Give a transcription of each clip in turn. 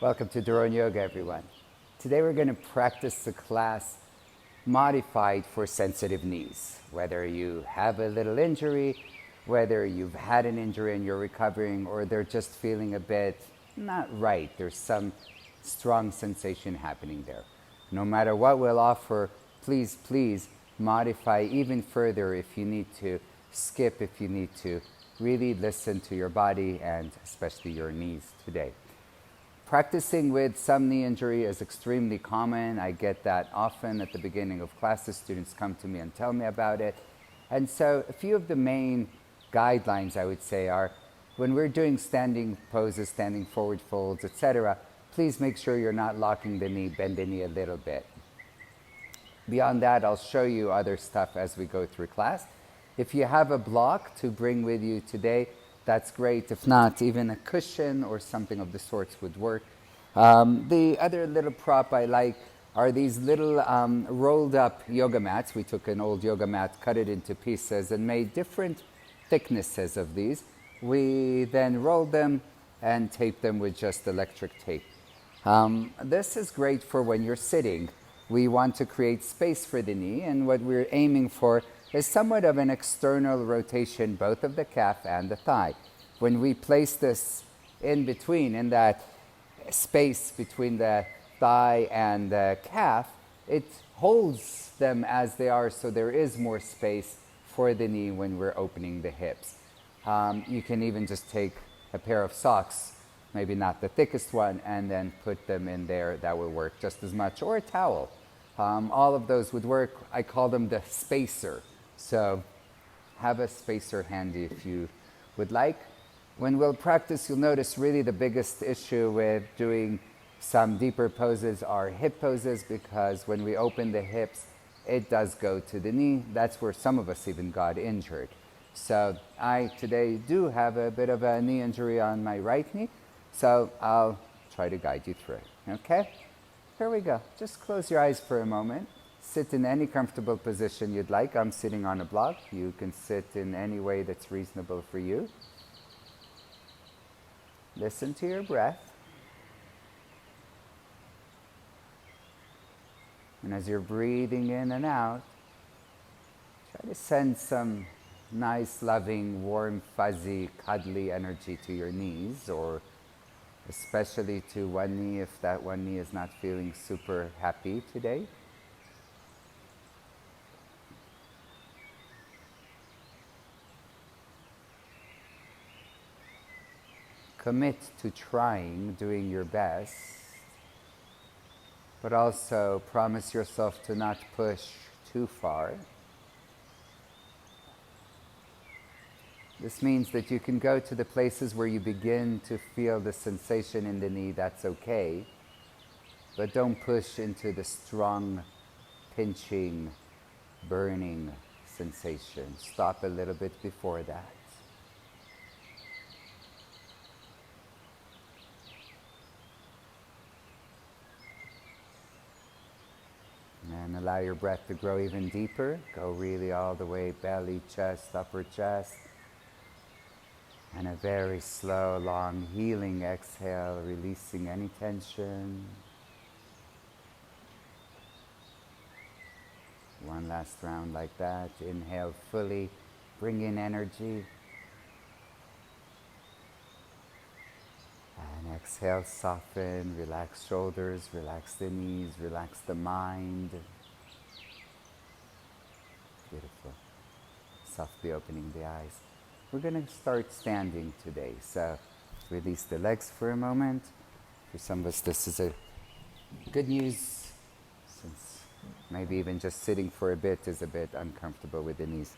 Welcome to Doron Yoga, everyone. Today we're going to practice the class modified for sensitive knees. Whether you have a little injury, whether you've had an injury and you're recovering, or they're just feeling a bit not right. There's some strong sensation happening there. No matter what we'll offer, please modify even further if you need to, skip if you need to. Really listen to your body and especially your knees today. Practicing with some knee injury is extremely common. I get that often at the beginning of classes. Students come to me and tell me about it. And so a few of the main guidelines, I would say, are when we're doing standing poses, standing forward folds, etc., please make sure you're not locking the knee, bend the knee a little bit. Beyond that, I'll show you other stuff as we go through class. If you have a block to bring with you today, that's great. If not, even a cushion or something of the sorts would work. The other little prop I like are these little rolled up yoga mats. We took an old yoga mat, cut it into pieces, and made different thicknesses of these. We then rolled them and taped them with just electric tape. This is great for when you're sitting. We want to create space for the knee, and what we're aiming for is somewhat of an external rotation, both of the calf and the thigh. When we place this in between, in that space between the thigh and the calf, it holds them as they are, so there is more space for the knee when we're opening the hips. You can even just take a pair of socks, maybe not the thickest one, and then put them in there. That will work just as much, or a towel. All of those would work. I call them the spacer. So have a spacer handy if you would like. When we'll practice, you'll notice really the biggest issue with doing some deeper poses are hip poses, because when we open the hips, it does go to the knee. That's where some of us even got injured. So I today do have a bit of a knee injury on my right knee, so I'll try to guide you through it, okay? Here we go. Just close your eyes for a moment. Sit in any comfortable position you'd like. I'm sitting on a block. You can sit in any way that's reasonable for you. Listen to your breath. And as you're breathing in and out, try to send some nice, loving, warm, fuzzy, cuddly energy to your knees, or especially to one knee if that one knee is not feeling super happy today. Commit to trying, doing your best, but also promise yourself to not push too far. This means that you can go to the places where you begin to feel the sensation in the knee. That's okay, but don't push into the strong, pinching, burning sensation. Stop a little bit before that. And allow your breath to grow even deeper. Go really all the way, belly, chest, upper chest. And a very slow, long, healing exhale, releasing any tension. One last round like that. Inhale fully, bring in energy. And exhale, soften, relax shoulders, relax the knees, relax the mind. Beautiful. Softly opening the eyes. We're going to start standing today, so release the legs for a moment. For some of us, this is a good news, since maybe even just sitting for a bit is a bit uncomfortable with the knees.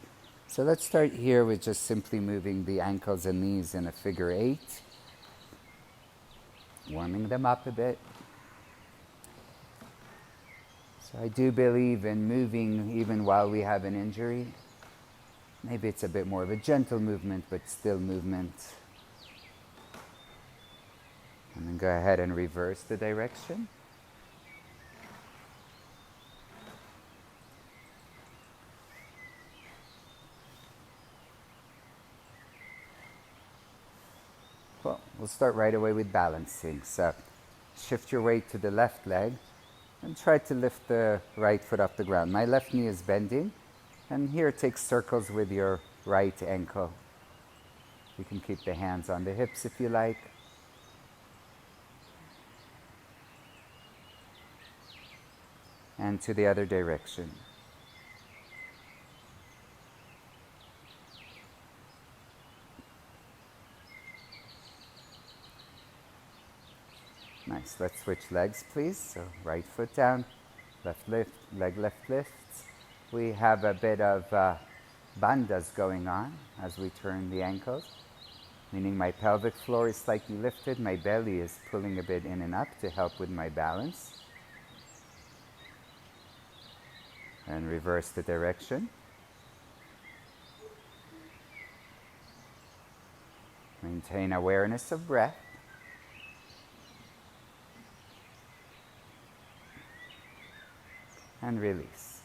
So let's start here with just simply moving the ankles and knees in a figure 8. Warming them up a bit. So I do believe in moving even while we have an injury. Maybe it's a bit more of a gentle movement, but still movement. And then go ahead and reverse the direction. Cool. We'll start right away with balancing. So shift your weight to the left leg and try to lift the right foot off the ground. My left knee is bending, and here take circles with your right ankle. You can keep the hands on the hips if you like. And to the other direction. Nice. Let's switch legs, please. So right foot down, left lift, leg left lifts. We have a bit of bandhas going on as we turn the ankles, meaning my pelvic floor is slightly lifted, my belly is pulling a bit in and up to help with my balance. And reverse the direction. Maintain awareness of breath. And release.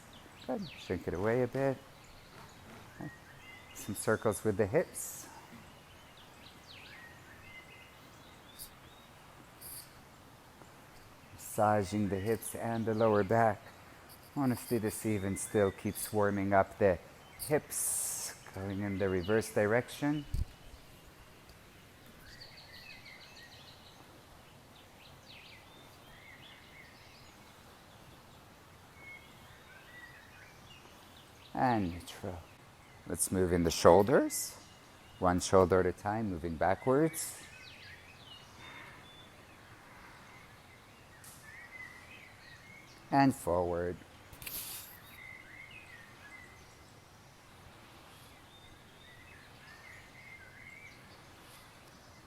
Good. Shrink it away a bit. Okay. Some circles with the hips. Massaging the hips and the lower back. Honestly, this even still keeps warming up the hips, going in the reverse direction. And neutral. Let's move in the shoulders. One shoulder at a time, moving backwards. And forward.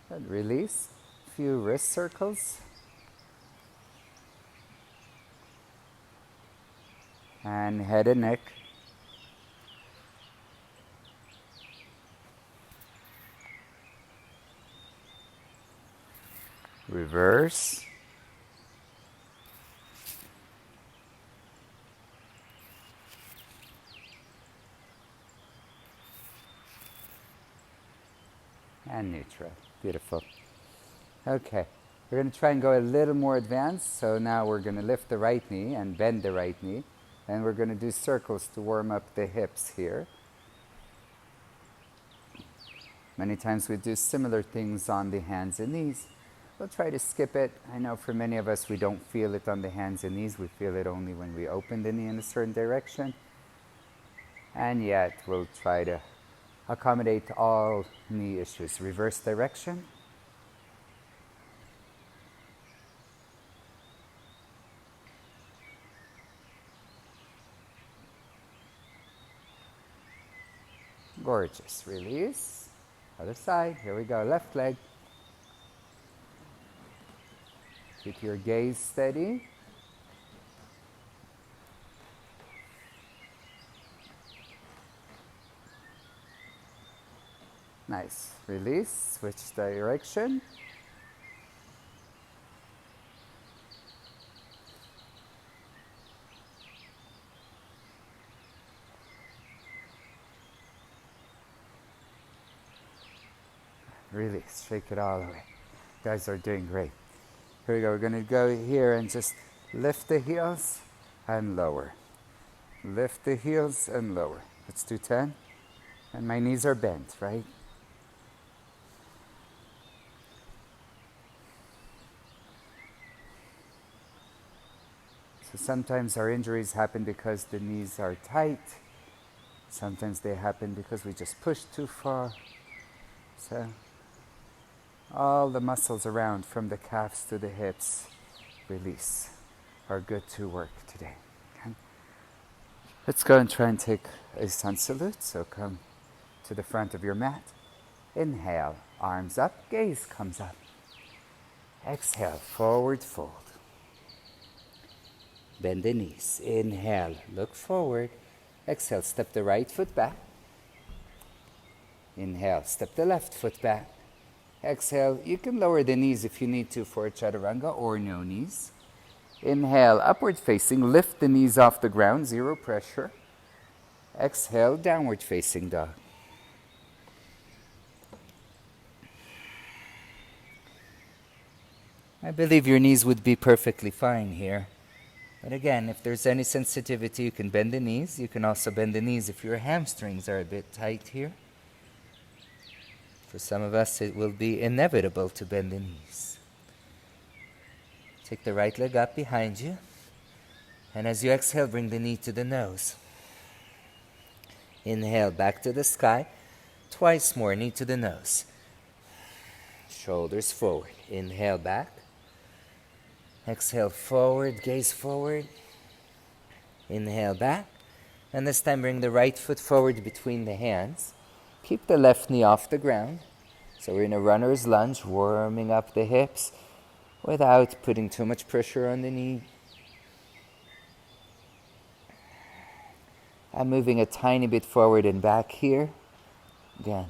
Good. Release. A few wrist circles. And head and neck. Reverse. And neutral. Beautiful. Okay. We're going to try and go a little more advanced. So now we're going to lift the right knee and bend the right knee. And we're going to do circles to warm up the hips here. Many times we do similar things on the hands and knees. We'll try to skip it. I know for many of us we don't feel it on the hands and knees. We feel it only when we open the knee in a certain direction. And yet we'll try to accommodate all knee issues. Reverse direction. Gorgeous. Release. Other side. Here we go. Left leg. Keep your gaze steady. Nice. Release. Switch direction. Release. Shake it all away. You guys are doing great. Here we go. We're going to go here and just lift the heels and lower. Lift the heels and lower. Let's do 10. And my knees are bent, right? So sometimes our injuries happen because the knees are tight. Sometimes they happen because we just push too far. So all the muscles around from the calves to the hips, release, are good to work today. Okay? Let's go and try and take a sun salute. So come to the front of your mat. Inhale, arms up, gaze comes up. Exhale, forward fold. Bend the knees. Inhale, look forward. Exhale, step the right foot back. Inhale, step the left foot back. Exhale, you can lower the knees if you need to for a chaturanga or no knees. Inhale, upward facing, lift the knees off the ground, zero pressure. Exhale, downward facing dog. I believe your knees would be perfectly fine here. But again, if there's any sensitivity, you can bend the knees. You can also bend the knees if your hamstrings are a bit tight here. For some of us, it will be inevitable to bend the knees. Take the right leg up behind you. And as you exhale, bring the knee to the nose. Inhale, back to the sky. Twice more, knee to the nose. Shoulders forward. Inhale, back. Exhale, forward, gaze forward. Inhale, back. And this time, bring the right foot forward between the hands. Keep the left knee off the ground. So we're in a runner's lunge, warming up the hips without putting too much pressure on the knee. I'm moving a tiny bit forward and back here. Again,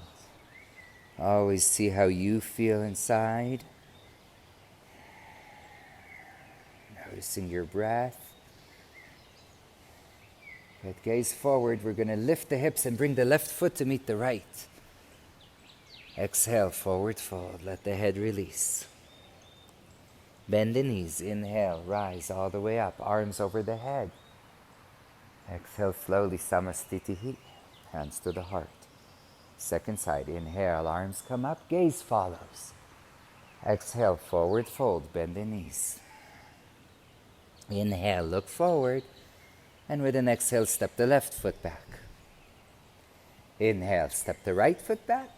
always see how you feel inside. Noticing your breath. Good, gaze forward. We're going to lift the hips and bring the left foot to meet the right. Exhale, forward fold. Let the head release. Bend the knees. Inhale, rise all the way up. Arms over the head. Exhale slowly, samastitihi. Hands to the heart. Second side. Inhale, arms come up. Gaze follows. Exhale, forward fold. Bend the knees. Inhale, look forward. And with an exhale, step the left foot back. Inhale, step the right foot back.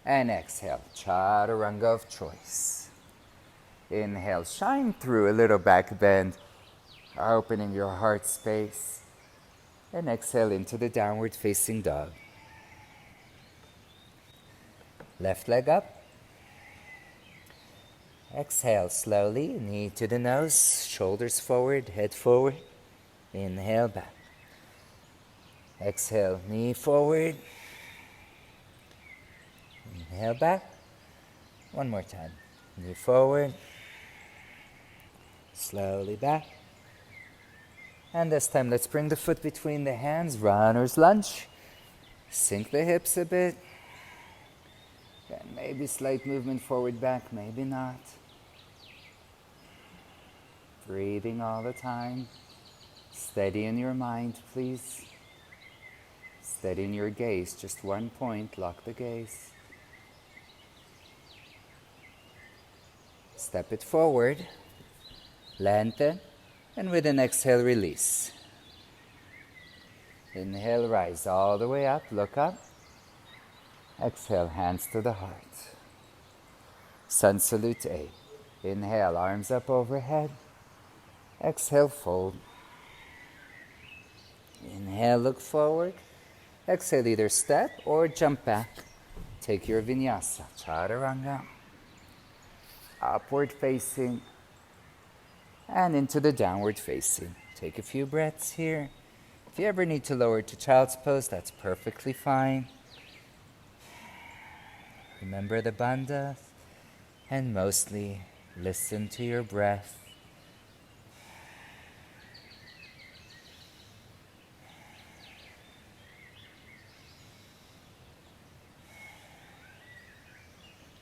And exhale, chaturanga of choice. Inhale, shine through a little back bend, opening your heart space. And exhale into the downward facing dog. Left leg up. Exhale slowly, knee to the nose, shoulders forward, head forward. Inhale, back. Exhale, knee forward. Inhale, back. One more time. Knee forward. Slowly back. And this time, let's bring the foot between the hands, runner's lunge. Sink the hips a bit. And maybe slight movement forward, back, maybe not. Breathing all the time. Steady in your mind, please. Steady in your gaze, just one point, lock the gaze. Step it forward, lengthen, and with an exhale, release. Inhale, rise all the way up, look up. Exhale, hands to the heart. Sun salute A. Inhale, arms up overhead. Exhale, fold. Inhale, look forward. Exhale, either step or jump back. Take your vinyasa, chaturanga. Upward facing. And into the downward facing. Take a few breaths here. If you ever need to lower to child's pose, that's perfectly fine. Remember the bandhas. And mostly, listen to your breath.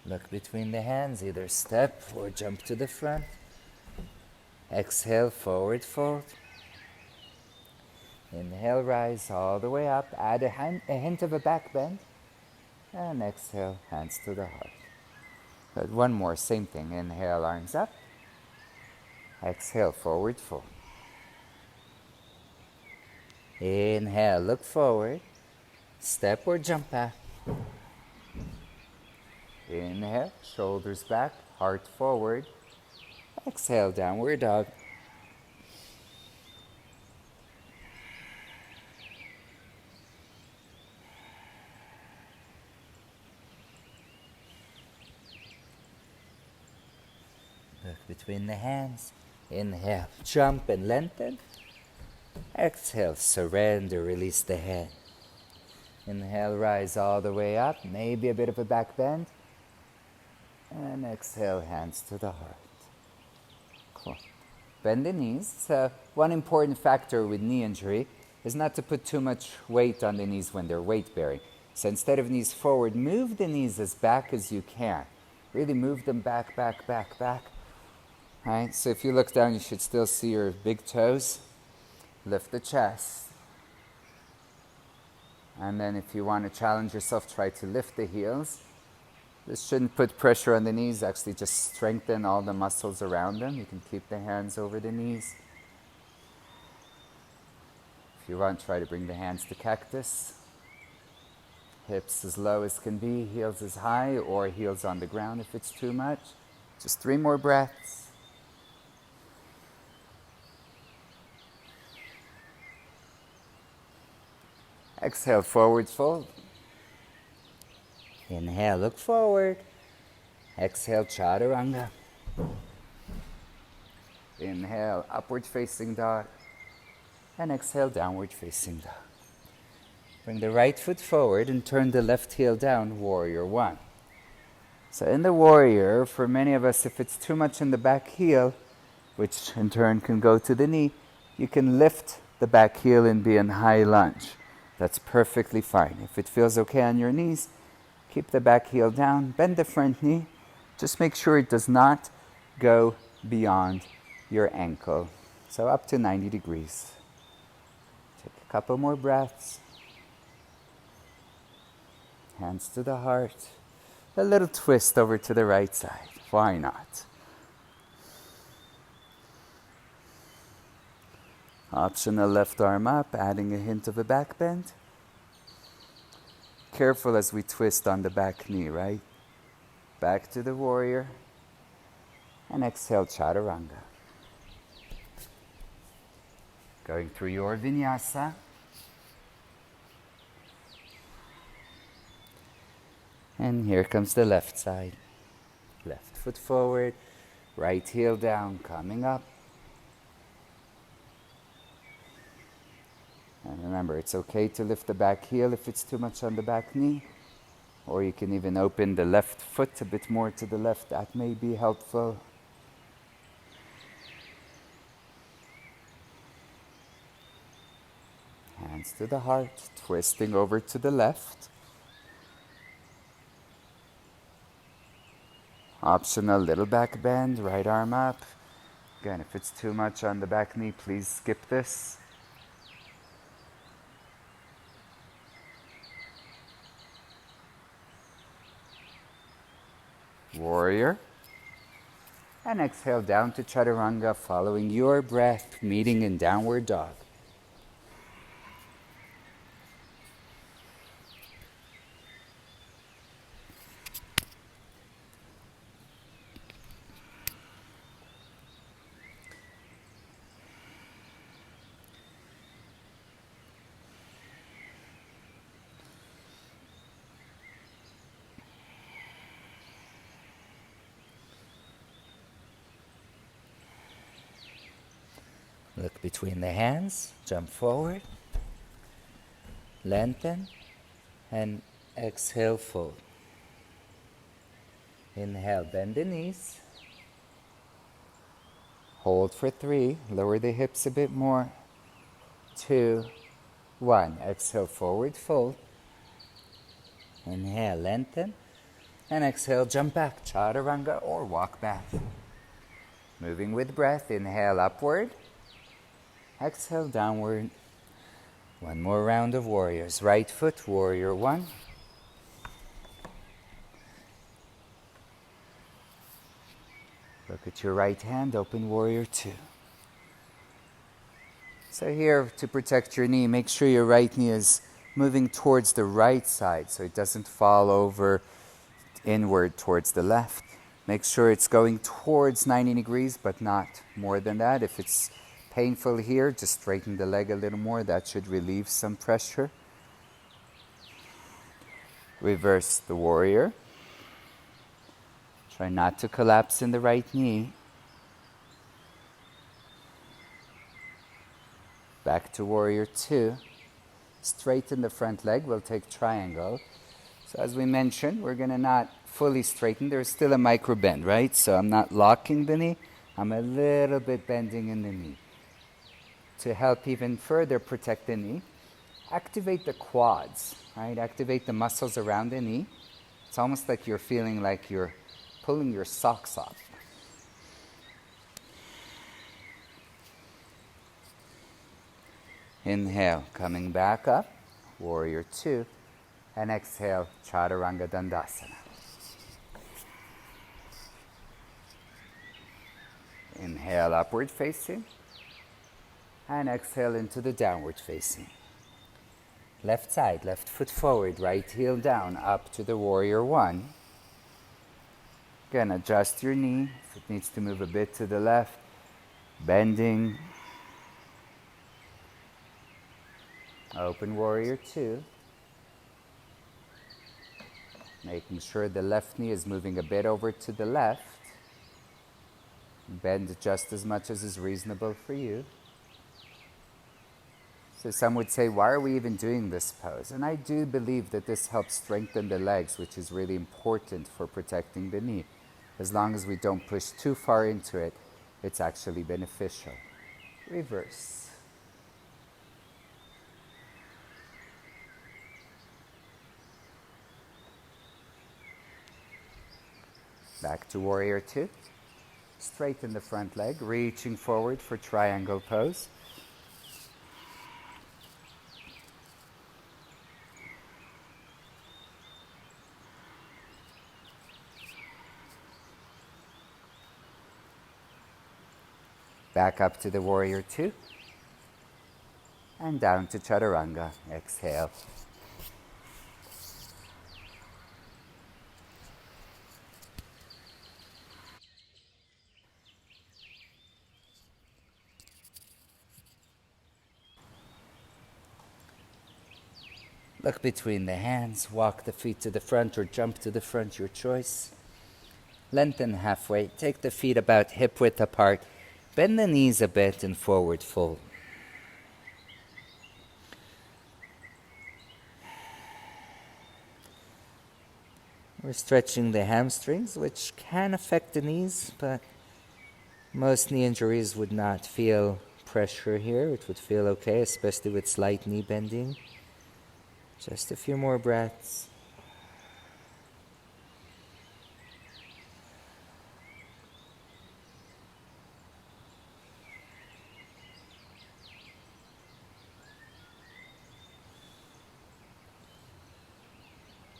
Look between the hands, either step or jump to the front. Exhale, forward fold. Inhale, rise all the way up. Add a hint of a back bend. And exhale, hands to the heart. Good. One more, same thing. Inhale, arms up. Exhale, forward fold. Inhale, look forward. Step or jump back. Inhale, shoulders back, heart forward. Exhale, downward dog. Look between the hands. Inhale, jump and lengthen. Exhale, surrender, release the head. Inhale, rise all the way up, maybe a bit of a back bend. And exhale, hands to the heart. Cool. Bend the knees. So one important factor with knee injury is not to put too much weight on the knees when they're weight bearing. So instead of knees forward, move the knees as back as you can. Really move them back, back, back, back. Right? So if you look down, you should still see your big toes. Lift the chest. And then if you want to challenge yourself, try to lift the heels. This shouldn't put pressure on the knees, actually just strengthen all the muscles around them. You can keep the hands over the knees. If you want, try to bring the hands to cactus. Hips as low as can be, heels as high, or heels on the ground if it's too much. Just 3 more breaths. Exhale, forward fold. Inhale, look forward. Exhale, chaturanga. Inhale, upward facing dog. And exhale, downward facing dog. Bring the right foot forward and turn the left heel down, warrior 1. So in the warrior, for many of us, if it's too much in the back heel, which in turn can go to the knee, you can lift the back heel and be in high lunge. That's perfectly fine. If it feels okay on your knees, keep the back heel down, bend the front knee. Just make sure it does not go beyond your ankle. So up to 90 degrees. Take a couple more breaths. Hands to the heart. A little twist over to the right side. Why not? Optional left arm up, adding a hint of a back bend. Careful as we twist on the back knee, right? Back to the warrior. And exhale, chaturanga. Going through your vinyasa. And here comes the left side. Left foot forward, right heel down, coming up. And remember, it's okay to lift the back heel if it's too much on the back knee. Or you can even open the left foot a bit more to the left. That may be helpful. Hands to the heart, twisting over to the left. Optional little back bend, right arm up. Again, if it's too much on the back knee, please skip this. Warrior. And exhale down to chaturanga, following your breath, meeting in downward dog. Look between the hands, jump forward, lengthen, and exhale, fold. Inhale, bend the knees. Hold for 3, lower the hips a bit more. 2, 1. Exhale, forward fold. Inhale, lengthen, and exhale, jump back, chaturanga or walk back. Moving with breath, inhale, upward. Exhale, downward. 1 more round of warriors. Right foot, warrior 1. Look at your right hand, open warrior 2. So here, to protect your knee, make sure your right knee is moving towards the right side so it doesn't fall over inward towards the left. Make sure it's going towards 90 degrees, but not more than that. If it's painful here, just straighten the leg a little more. That should relieve some pressure. Reverse the warrior. Try not to collapse in the right knee. Back to warrior 2. Straighten the front leg. We'll take triangle. So as we mentioned, we're going to not fully straighten. There's still a micro bend, right? So I'm not locking the knee. I'm a little bit bending in the knee. To help even further protect the knee, activate the quads, right? Activate the muscles around the knee. It's almost like you're feeling like you're pulling your socks off. Inhale, coming back up, warrior two. And exhale, chaturanga dandasana. Inhale, upward facing. And exhale into the downward facing. Left side, left foot forward, right heel down, up to the warrior one. Again, adjust your knee. If it needs to move a bit to the left, bending. Open warrior two. Making sure the left knee is moving a bit over to the left. Bend just as much as is reasonable for you. So some would say, why are we even doing this pose? And I do believe that this helps strengthen the legs, which is really important for protecting the knee. As long as we don't push too far into it, it's actually beneficial. Reverse. Back to warrior two. Straighten the front leg, reaching forward for triangle pose. Back up to the warrior two. And down to chaturanga. Exhale. Look between the hands, walk the feet to the front or jump to the front, your choice. Lengthen halfway, take the feet about hip width apart, bend the knees a bit and forward fold. We're stretching the hamstrings, which can affect the knees, but most knee injuries would not feel pressure here. It would feel okay, especially with slight knee bending. Just a few more breaths.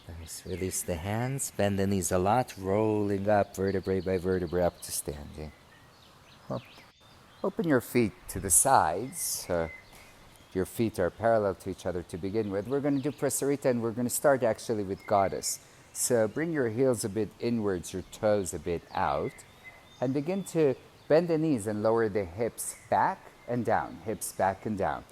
Nice. Release the hands, bend the knees a lot, rolling up vertebrae by vertebrae up to standing. Open your feet to the sides. Your feet are parallel to each other to begin with. We're going to do prasarita and we're going to start actually with goddess. So bring your heels a bit inwards, your toes a bit out, and begin to bend the knees and lower the hips back and down, hips back and down.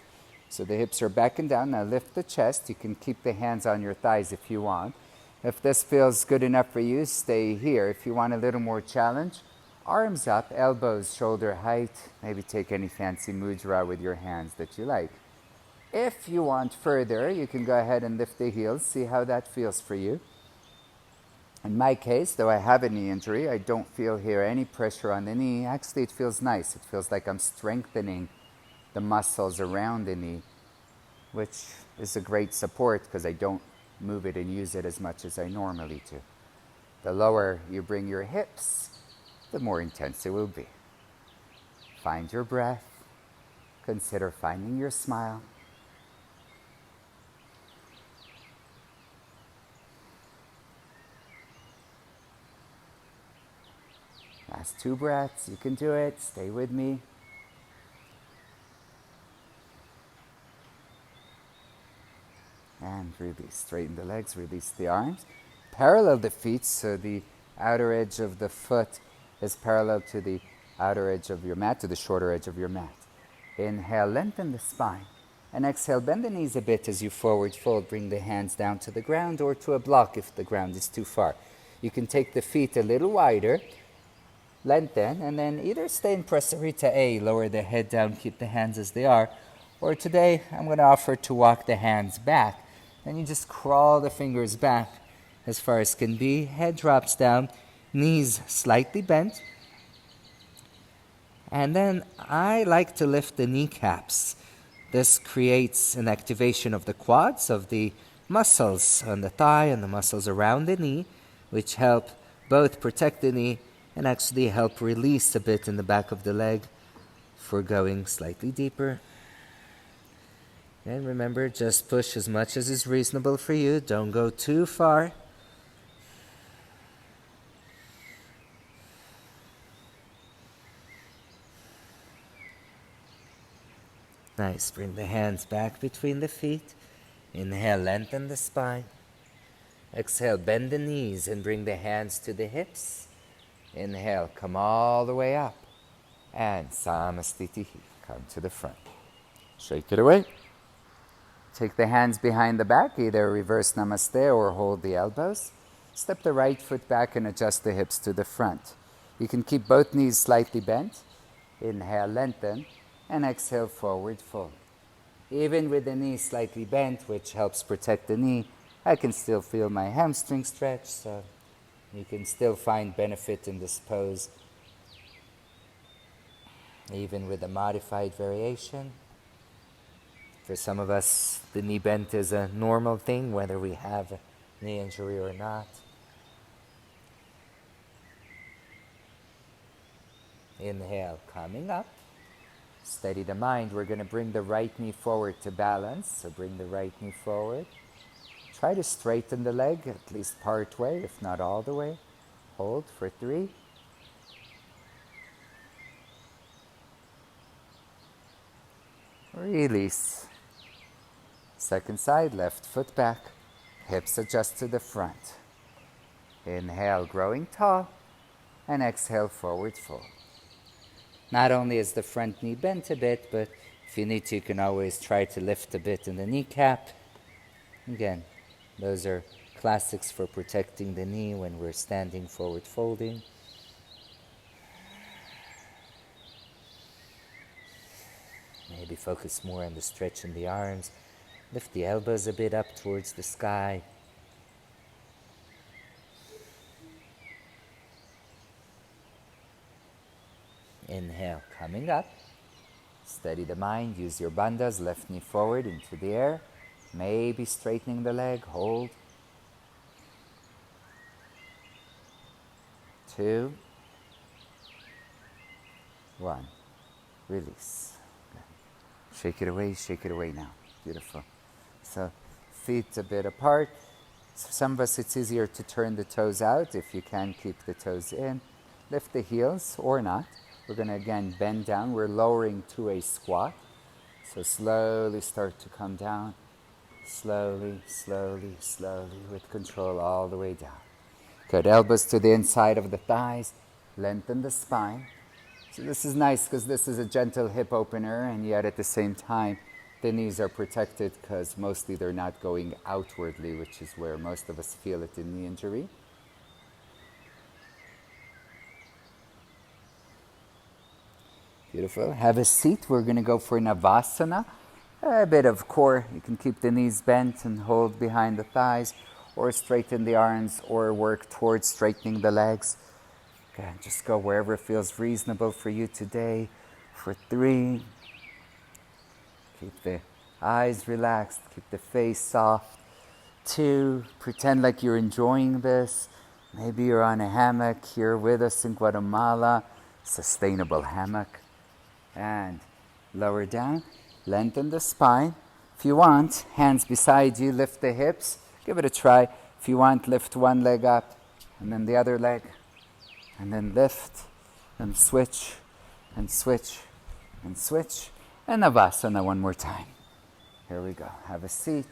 So the hips are back and down. Now lift the chest. You can keep the hands on your thighs if you want. If this feels good enough for you, stay here. If you want a little more challenge, arms up, elbows shoulder height. Maybe take any fancy mudra with your hands that you like. If you want further, you can go ahead and lift the heels, see how that feels for you. In my case, though I have a knee injury, I don't feel here any pressure on the knee. Actually, it feels nice. It feels like I'm strengthening the muscles around the knee, which is a great support because I don't move it and use it as much as I normally do. The lower you bring your hips, the more intense it will be. Find your breath. Consider finding your smile. Last 2 breaths, you can do it, stay with me. And release, straighten the legs, release the arms. Parallel the feet, so the outer edge of the foot is parallel to the outer edge of your mat, to the shorter edge of your mat. Inhale, lengthen the spine. And exhale, bend the knees a bit as you forward fold. Bring the hands down to the ground or to a block if the ground is too far. You can take the feet a little wider, lengthen, and then either stay in Prasarita A, lower the head down, keep the hands as they are, or today I'm going to offer to walk the hands back. And you just crawl the fingers back as far as can be. Head drops down, knees slightly bent. And then I like to lift the kneecaps. This creates an activation of the quads, of the muscles on the thigh and the muscles around the knee, which help both protect the knee and actually help release a bit in the back of the leg for going slightly deeper. And remember, just push as much as is reasonable for you. Don't go too far. Nice. Bring the hands back between the feet. Inhale, lengthen the spine. Exhale, bend the knees and bring the hands to the hips. Inhale, come all the way up. And Samastitihi, come to the front. Shake it away. Take the hands behind the back, either reverse namaste or hold the elbows. Step the right foot back and adjust the hips to the front. You can keep both knees slightly bent. Inhale, lengthen, and exhale, forward fold. Even with the knee slightly bent, which helps protect the knee, I can still feel my hamstring stretch, so you can still find benefit in this pose, even with a modified variation. For some of us, the knee bent is a normal thing, whether we have a knee injury or not. Inhale, coming up. Steady the mind. We're going to bring the right knee forward to balance. So bring the right knee forward. Try to straighten the leg, at least part way, if not all the way. Hold for 3. Release. Second side, left foot back. Hips adjust to the front. Inhale, growing tall. And exhale, forward fold. Not only is the front knee bent a bit, but if you need to, you can always try to lift a bit in the kneecap. Again, those are classics for protecting the knee when we're standing forward folding. Maybe focus more on the stretch in the arms. Lift the elbows a bit up towards the sky. Inhale, coming up. Steady the mind. Use your bandhas. Left knee forward into the air. Maybe straightening the leg. Hold. 2, 1. Release. Shake it away now. Beautiful. So feet a bit apart. For some of us it's easier to turn the toes out. If you can, keep the toes in. Lift the heels or not. We're going to again bend down. We're lowering to a squat. So slowly start to come down. Slowly, slowly, slowly, with control all the way down. Good. Elbows to the inside of the thighs. Lengthen the spine. So this is nice because this is a gentle hip opener, and yet at the same time the knees are protected because mostly they're not going outwardly, which is where most of us feel it in knee injury. Beautiful. Have a seat. We're going to go for Navasana. A bit of core. You can keep the knees bent and hold behind the thighs, or straighten the arms, or work towards straightening the legs. Okay, just go wherever feels reasonable for you today. For 3. Keep the eyes relaxed. Keep the face soft. 2. Pretend like you're enjoying this. Maybe you're on a hammock here with us in Guatemala. Sustainable hammock. And lower down. Lengthen the spine. If you want, hands beside you, lift the hips. Give it a try. If you want, lift one leg up, and then the other leg. And then lift, and switch, and switch, and switch. And Navasana one more time. Here we go. Have a seat.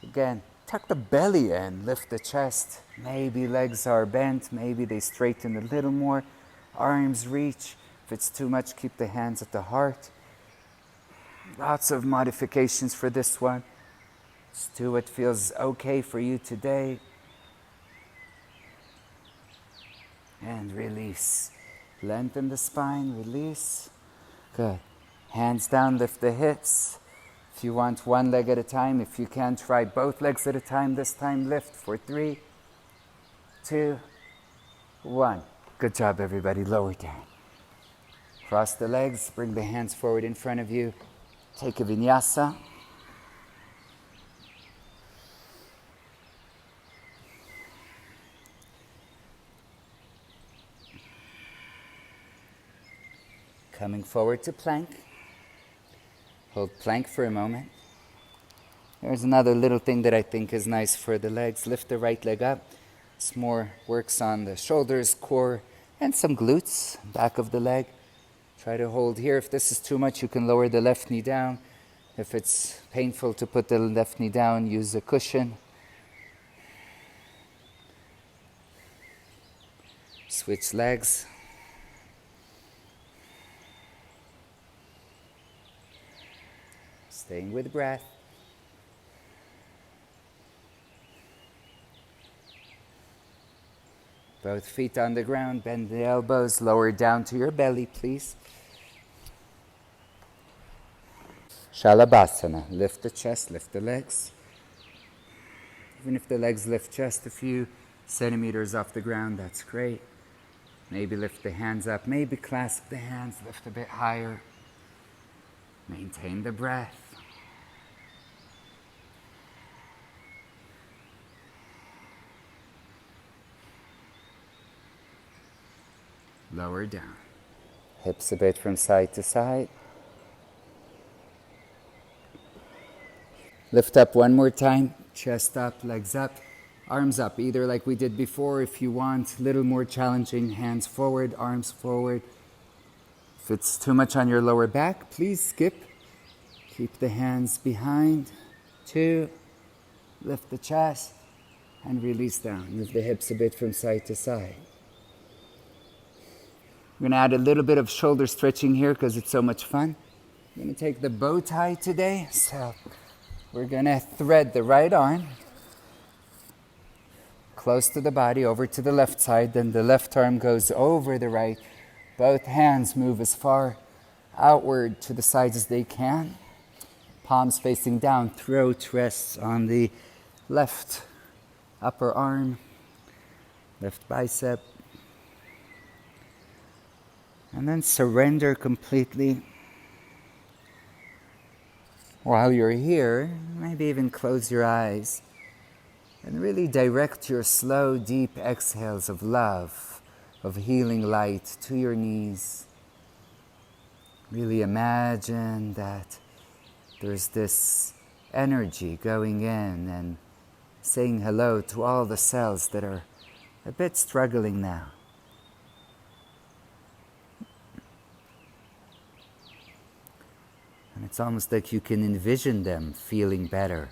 Again, tuck the belly in, lift the chest. Maybe legs are bent, maybe they straighten a little more. Arms reach. If it's too much, keep the hands at the heart. Lots of modifications for this one. Just do what feels okay for you today. And release. Lengthen the spine, release. Good. Hands down, lift the hips. If you want one leg at a time, if you can, try both legs at a time. This time, lift for 3, 2, 1. Good job, everybody. Lower down. Cross the legs, bring the hands forward in front of you. Take a vinyasa. Coming forward to plank. Hold plank for a moment. There's another little thing that I think is nice for the legs. Lift the right leg up. This more works on the shoulders, core, and some glutes, back of the leg. Try to hold here. If this is too much, you can lower the left knee down. If it's painful to put the left knee down, use a cushion. Switch legs. Staying with breath. Both feet on the ground, bend the elbows, lower down to your belly, please. Shalabhasana, lift the chest, lift the legs. Even if the legs lift just a few centimeters off the ground, that's great. Maybe lift the hands up, maybe clasp the hands, lift a bit higher. Maintain the breath. Lower down. Hips a bit from side to side. Lift up one more time. Chest up, legs up, arms up. Either like we did before, if you want, a little more challenging, hands forward, arms forward. If it's too much on your lower back, please skip. Keep the hands behind. 2. Lift the chest and release down. Move the hips a bit from side to side. We're going to add a little bit of shoulder stretching here because it's so much fun. I'm going to take the bow tie today. So we're going to thread the right arm close to the body over to the left side. Then the left arm goes over the right. Both hands move as far outward to the sides as they can. Palms facing down. Throat rests on the left upper arm. Left bicep. And then surrender completely. While you're here, maybe even close your eyes and really direct your slow, deep exhales of love, of healing light to your knees. Really imagine that there's this energy going in and saying hello to all the cells that are a bit struggling now. And it's almost like you can envision them feeling better.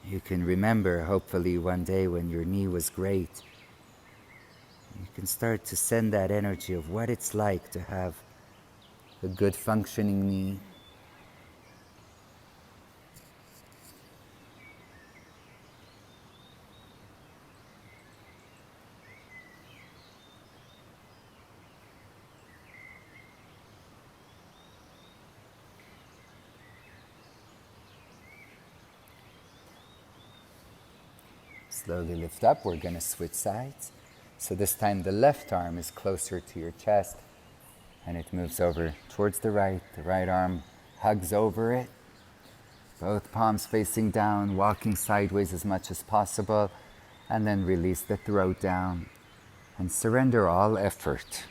You can remember, hopefully, one day when your knee was great. You can start to send that energy of what it's like to have a good functioning knee. Slowly lift up. We're going to switch sides. So this time the left arm is closer to your chest and it moves over towards the right. The right arm hugs over it. Both palms facing down, walking sideways as much as possible. And then release the throat down and surrender all effort.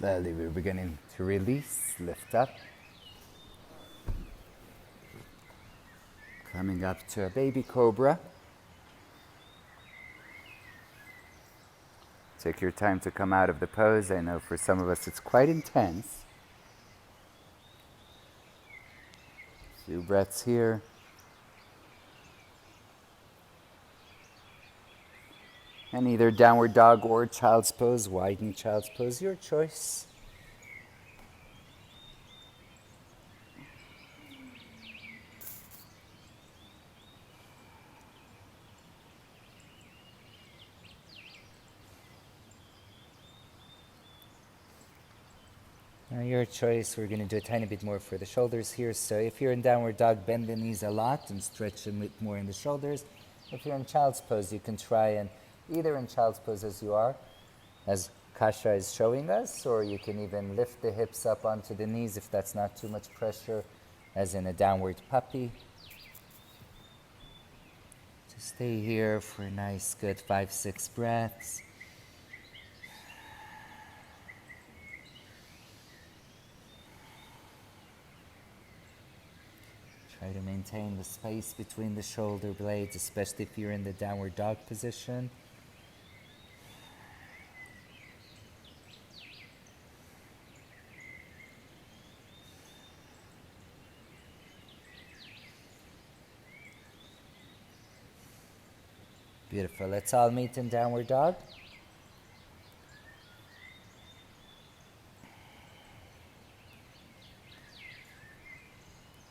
Slowly we're beginning to release, lift up. Coming up to a baby cobra. Take your time to come out of the pose. I know for some of us it's quite intense. A few breaths here. And either downward dog or child's pose, widen child's pose, your choice. Now your choice, we're going to do a tiny bit more for the shoulders here. So if you're in downward dog, bend the knees a lot and stretch a bit more in the shoulders. If you're in child's pose, you can try and either in child's pose as you are, as Kasha is showing us, or you can even lift the hips up onto the knees if that's not too much pressure, as in a downward puppy. Just stay here for a nice, good 5-6 breaths. Try to maintain the space between the shoulder blades, especially if you're in the downward dog position. Beautiful. Let's all meet in downward dog.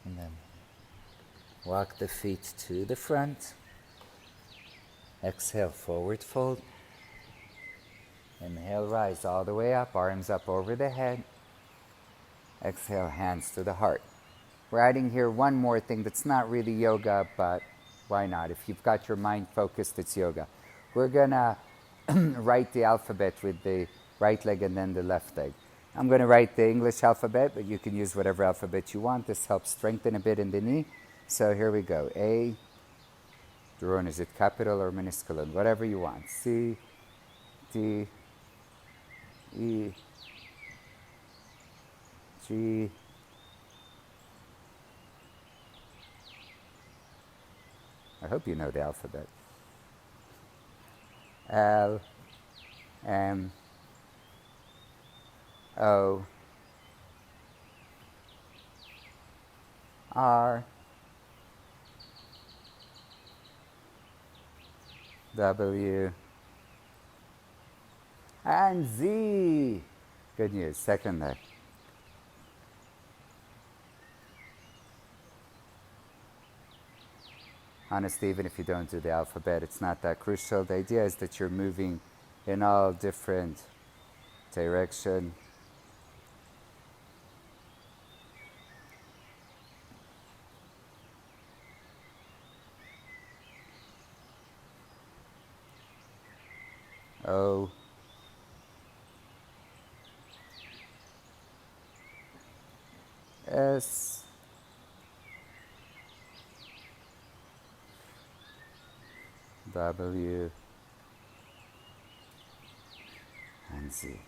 And then walk the feet to the front. Exhale, forward fold. Inhale, rise all the way up, arms up over the head. Exhale, hands to the heart. We're adding here one more thing that's not really yoga, but why not? If you've got your mind focused, it's yoga. We're gonna write the alphabet with the right leg and then the left leg. I'm gonna write the English alphabet, but you can use whatever alphabet you want. This helps strengthen a bit in the knee. So here we go. A, Doron, is it capital or minuscule? Whatever you want. C, D, E, G, I hope you know the alphabet. L, M, O, R, W, and Z. Good news, second leg. Honestly, even if you don't do the alphabet, it's not that crucial. The idea is that you're moving in all different directions. O, S, W, and Z.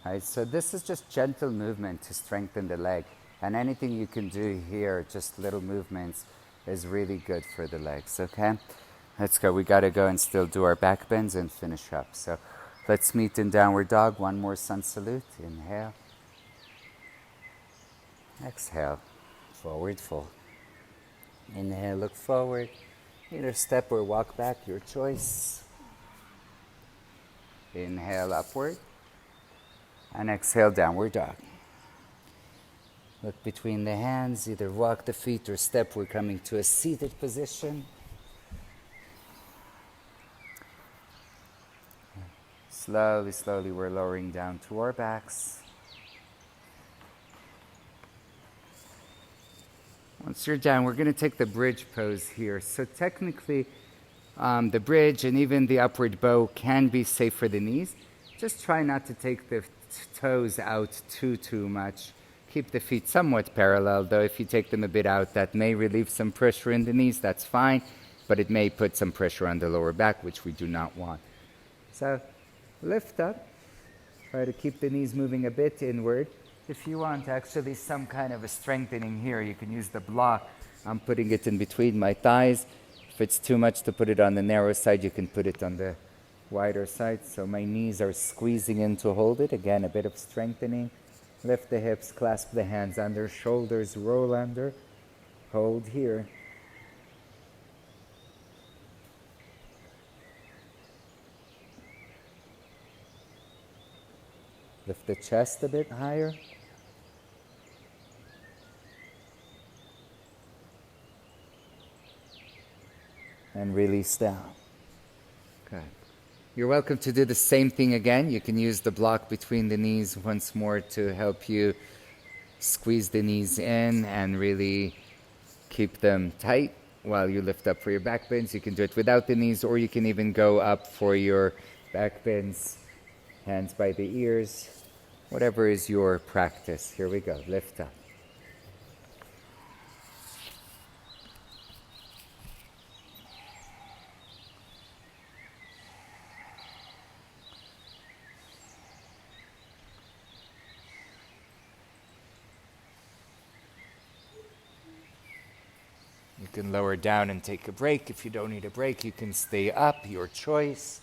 Right, so this is just gentle movement to strengthen the leg. And anything you can do here, just little movements, is really good for the legs, okay? Let's go. We got to go and still do our back bends and finish up. So let's meet in downward dog. One more sun salute. Inhale. Exhale. Forward fold. Inhale, look forward. Either step or walk back, your choice. Inhale, upward. And exhale, downward dog. Look between the hands, either walk the feet or step. We're coming to a seated position. Slowly, slowly, we're lowering down to our backs. Once you're down, we're going to take the bridge pose here. So technically, the bridge and even the upward bow can be safe for the knees. Just try not to take the toes out too much. Keep the feet somewhat parallel, though if you take them a bit out, that may relieve some pressure in the knees, that's fine, but it may put some pressure on the lower back, which we do not want. So lift up, try to keep the knees moving a bit inward. If you want actually some kind of a strengthening here, you can use the block I'm putting it in between my thighs. If it's too much to put it on the narrow side, you can put it on the wider side. So my knees are squeezing in to hold it. Again, a bit of strengthening. Lift the hips, clasp the hands under, shoulders roll under. Hold here. Lift the chest a bit higher. And release down. Good. You're welcome to do the same thing again. You can use the block between the knees once more to help you squeeze the knees in and really keep them tight while you lift up for your back bends. You can do it without the knees, or you can even go up for your back bends, hands by the ears, whatever is your practice. Here we go. Lift up. You can lower down and take a break. If you don't need a break, you can stay up, your choice.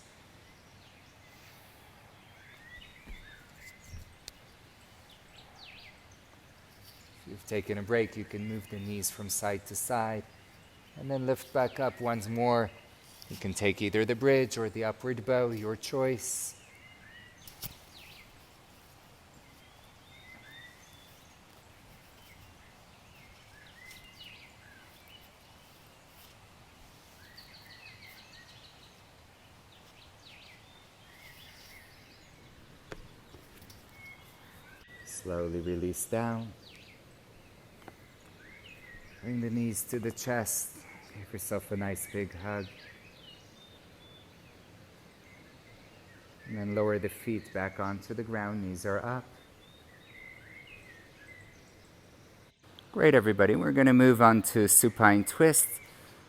If you've taken a break, you can move the knees from side to side and then lift back up once more. You can take either the bridge or the upward bow, your choice. Slowly release down. Bring the knees to the chest. Give yourself a nice big hug. And then lower the feet back onto the ground. Knees are up. Great, everybody. We're going to move on to supine twist.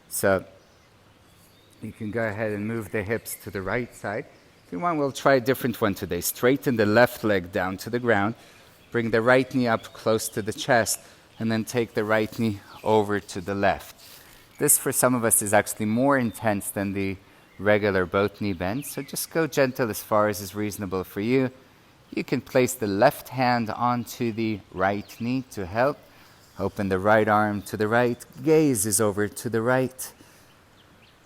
So you can go ahead and move the hips to the right side. If you want, we'll try a different one today. Straighten the left leg down to the ground. Bring the right knee up close to the chest, and then take the right knee over to the left. This, for some of us, is actually more intense than the regular both knee bend, so just go gentle as far as is reasonable for you. You can place the left hand onto the right knee to help. Open the right arm to the right, gaze is over to the right,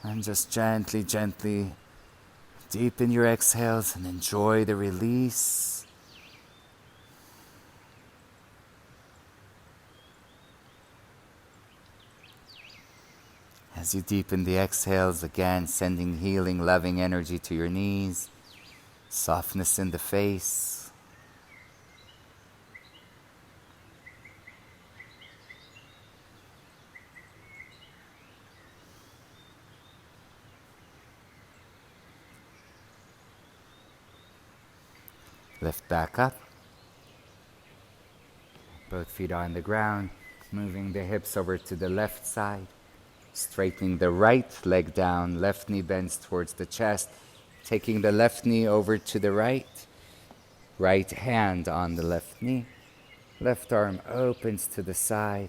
and just gently, gently deepen your exhales and enjoy the release. As you deepen the exhales, again, sending healing, loving energy to your knees, softness in the face. Lift back up. Both feet on the ground, moving the hips over to the left side. Straightening the right leg down, left knee bends towards the chest, taking the left knee over to the right, right hand on the left knee, left arm opens to the side,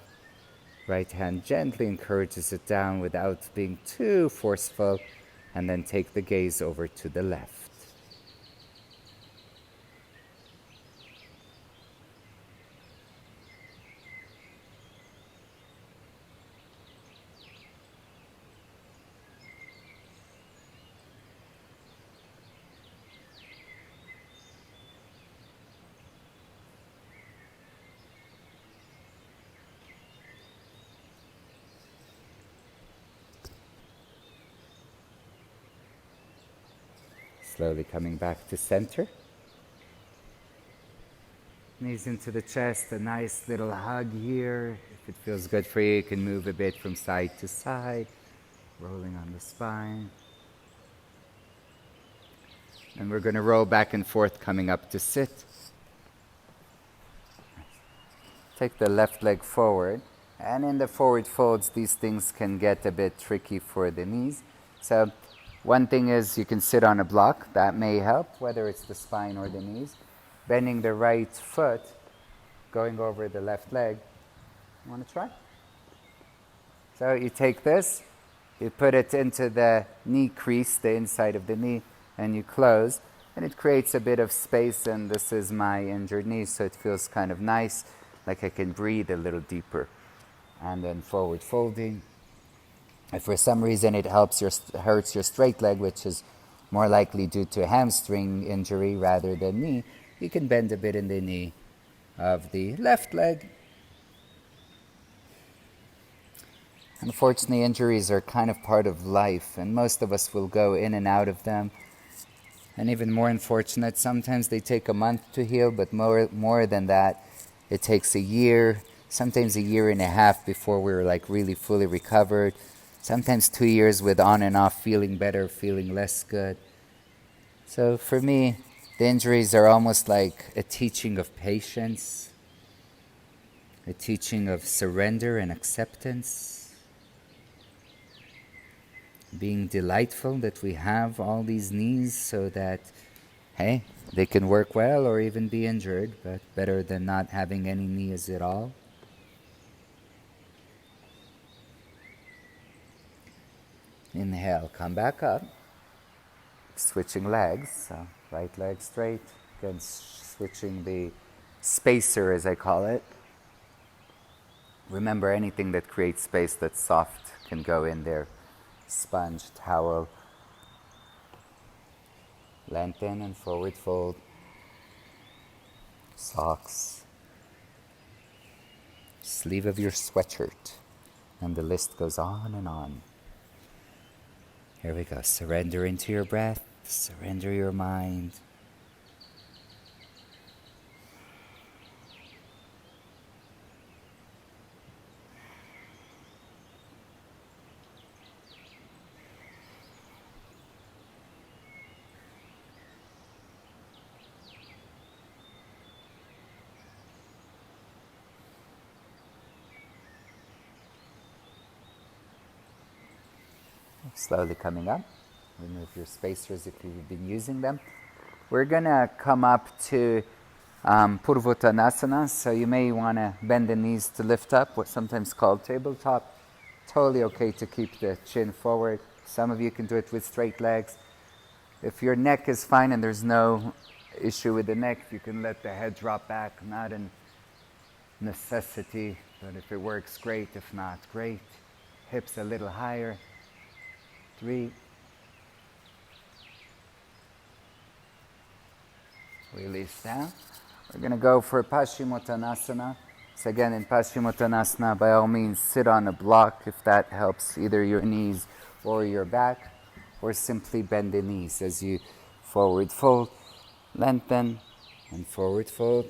right hand gently encourages it down without being too forceful, and then take the gaze over to the left. Slowly coming back to center. Knees into the chest, a nice little hug here. If it feels good for you, you can move a bit from side to side, rolling on the spine. And we're going to roll back and forth, coming up to sit. Take the left leg forward. And in the forward folds, these things can get a bit tricky for the knees. So one thing is you can sit on a block. That may help, whether it's the spine or the knees. Bending the right foot, going over the left leg. You want to try? So you take this, you put it into the knee crease, the inside of the knee, and you close. And it creates a bit of space, and this is my injured knee, so it feels kind of nice, like I can breathe a little deeper. And then forward folding. If for some reason it hurts your straight leg, which is more likely due to a hamstring injury rather than knee, you can bend a bit in the knee of the left leg. Unfortunately, injuries are kind of part of life, and most of us will go in and out of them. And even more unfortunate, sometimes they take a month to heal, but more than that, it takes a year, sometimes a year and a half before we're like really fully recovered. Sometimes 2 years with on and off, feeling better, feeling less good. So for me, the injuries are almost like a teaching of patience, a teaching of surrender and acceptance. Being delightful that we have all these knees so that, hey, they can work well or even be injured, but better than not having any knees at all. Inhale, come back up. Switching legs, so right leg straight. Again, switching the spacer, as I call it. Remember, anything that creates space that's soft can go in there. Sponge, towel. Lengthen and forward fold. Socks. Sleeve of your sweatshirt. And the list goes on and on. Here we go. Surrender into your breath. Surrender your mind. Slowly coming up. Remove your spacers if you've been using them. We're going to come up to Purvottanasana, so you may want to bend the knees to lift up, what's sometimes called tabletop. Totally okay to keep the chin forward. Some of you can do it with straight legs. If your neck is fine and there's no issue with the neck, you can let the head drop back. Not a necessity, but if it works, great. If not, great. Hips a little higher. 3. Release down. We're going to go for Paschimottanasana. So again, in Paschimottanasana, by all means, sit on a block if that helps either your knees or your back, or simply bend the knees as you forward fold, lengthen, and forward fold.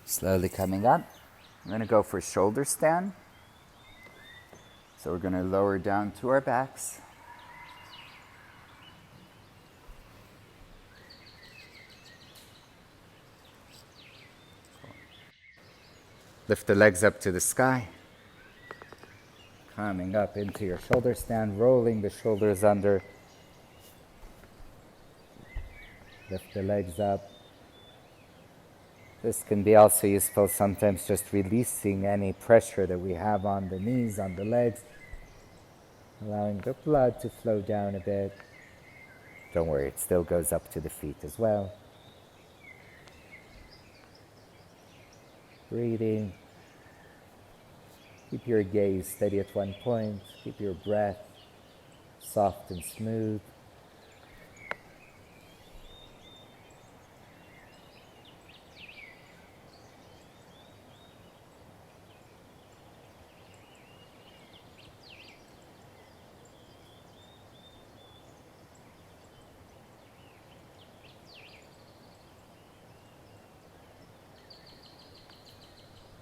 Slowly coming up. I'm going to go for shoulder stand. So we're going to lower down to our backs. Lift the legs up to the sky. Coming up into your shoulder stand, rolling the shoulders under. Lift the legs up. This can be also useful sometimes, just releasing any pressure that we have on the knees, on the legs, allowing the blood to flow down a bit. Don't worry, it still goes up to the feet as well. Breathing. Keep your gaze steady at one point. Keep your breath soft and smooth.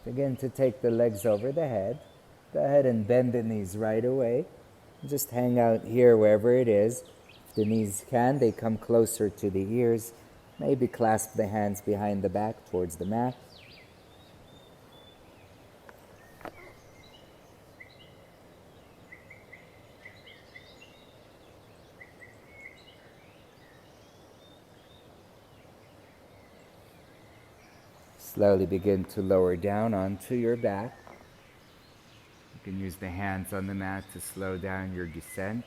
Begin to take the legs over the head. Go ahead and bend the knees right away. Just hang out here wherever it is. If the knees can, they come closer to the ears. Maybe clasp the hands behind the back towards the mat. Slowly begin to lower down onto your back. You can use the hands on the mat to slow down your descent.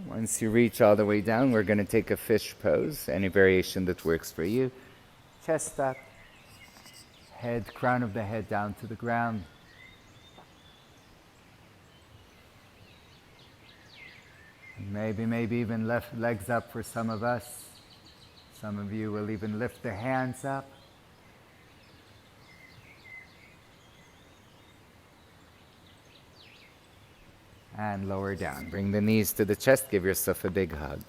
Once you reach all the way down, we're going to take a fish pose, any variation that works for you. Chest up, head, crown of the head down to the ground. Maybe even left legs up for some of us. Some of you will even lift the hands up. And lower down. Bring the knees to the chest. Give yourself a big hug.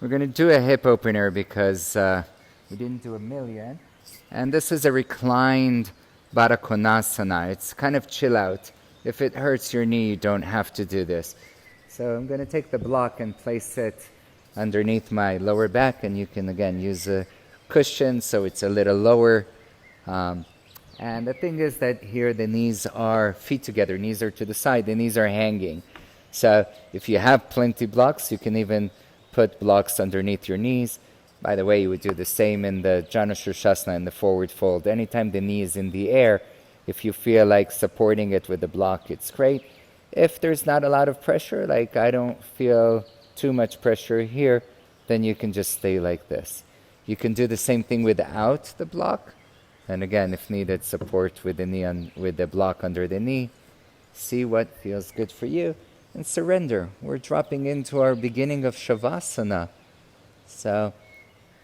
We're going to do a hip opener because we didn't do a million. And this is a reclined Baddha Konasana. It's kind of chill out. If it hurts your knee, you don't have to do this. So I'm going to take the block and place it underneath my lower back. And you can, again, use a cushion so it's a little lower. And the thing is that here the knees are feet together. Knees are to the side. The knees are hanging. So if you have plenty blocks, you can even put blocks underneath your knees. By the way, you would do the same in the Janu Shirshasana, in the forward fold. Anytime the knee is in the air, if you feel like supporting it with a block, it's great. If there's not a lot of pressure, like I don't feel too much pressure here, then you can just stay like this. You can do the same thing without the block. And again, if needed, support with the knee with the block under the knee. See what feels good for you. And surrender. We're dropping into our beginning of Shavasana. So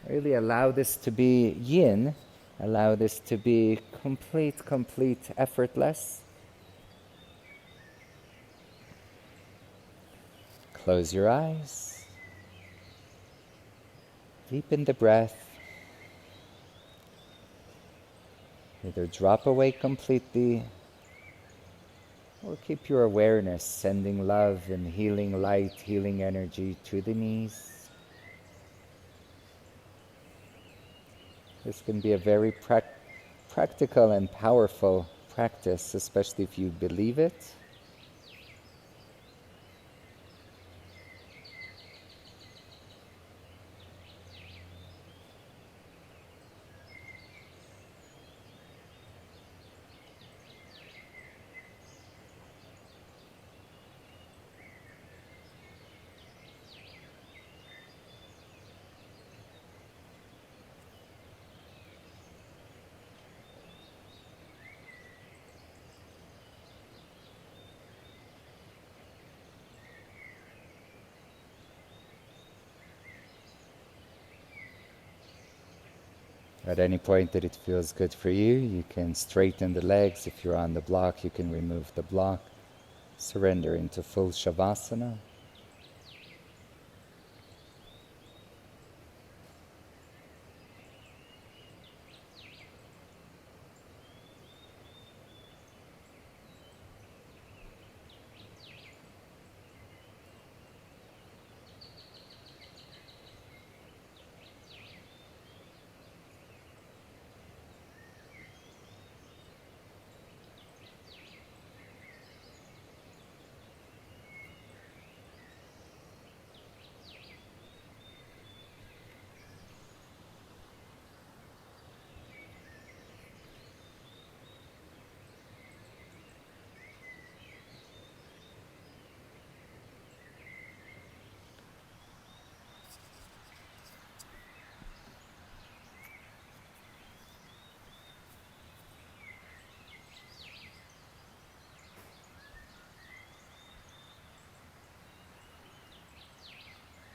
really allow this to be yin. Allow this to be complete, effortless. Close your eyes. Deepen the breath. Either drop away completely or keep your awareness sending love and healing light, healing energy to the knees. This can be a very practical and powerful practice, especially if you believe it. At any point that it feels good for you, you can straighten the legs. If you're on the block, you can remove the block. Surrender into full Shavasana.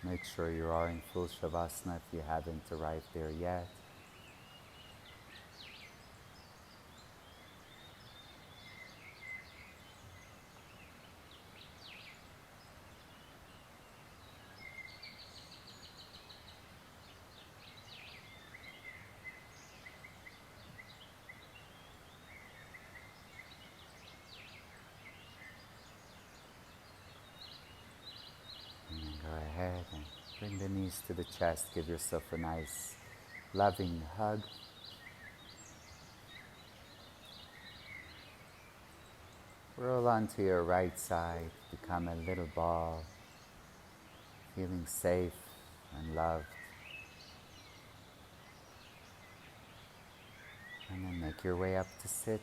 Make sure you are in full Shavasana if you haven't arrived there yet. Bring the knees to the chest. Give yourself a nice, loving hug. Roll onto your right side. Become a little ball. Feeling safe and loved. And then make your way up to sit.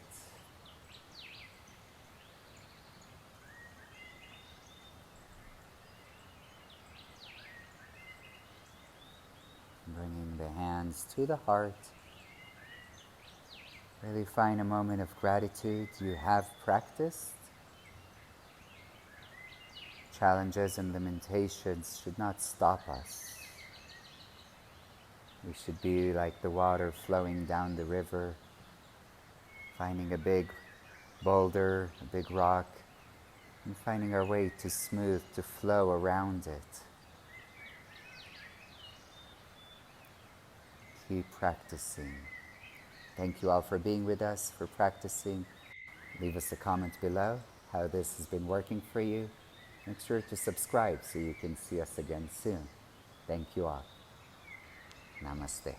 Bringing the hands to the heart. Really find a moment of gratitude. You have practiced. Challenges and limitations should not stop us. We should be like the water flowing down the river, finding a big boulder, a big rock, and finding our way to smooth, to flow around it. Keep practicing. Thank you all for being with us, for practicing. Leave us a comment below how this has been working for you. Make sure to subscribe so you can see us again soon. Thank you all. Namaste.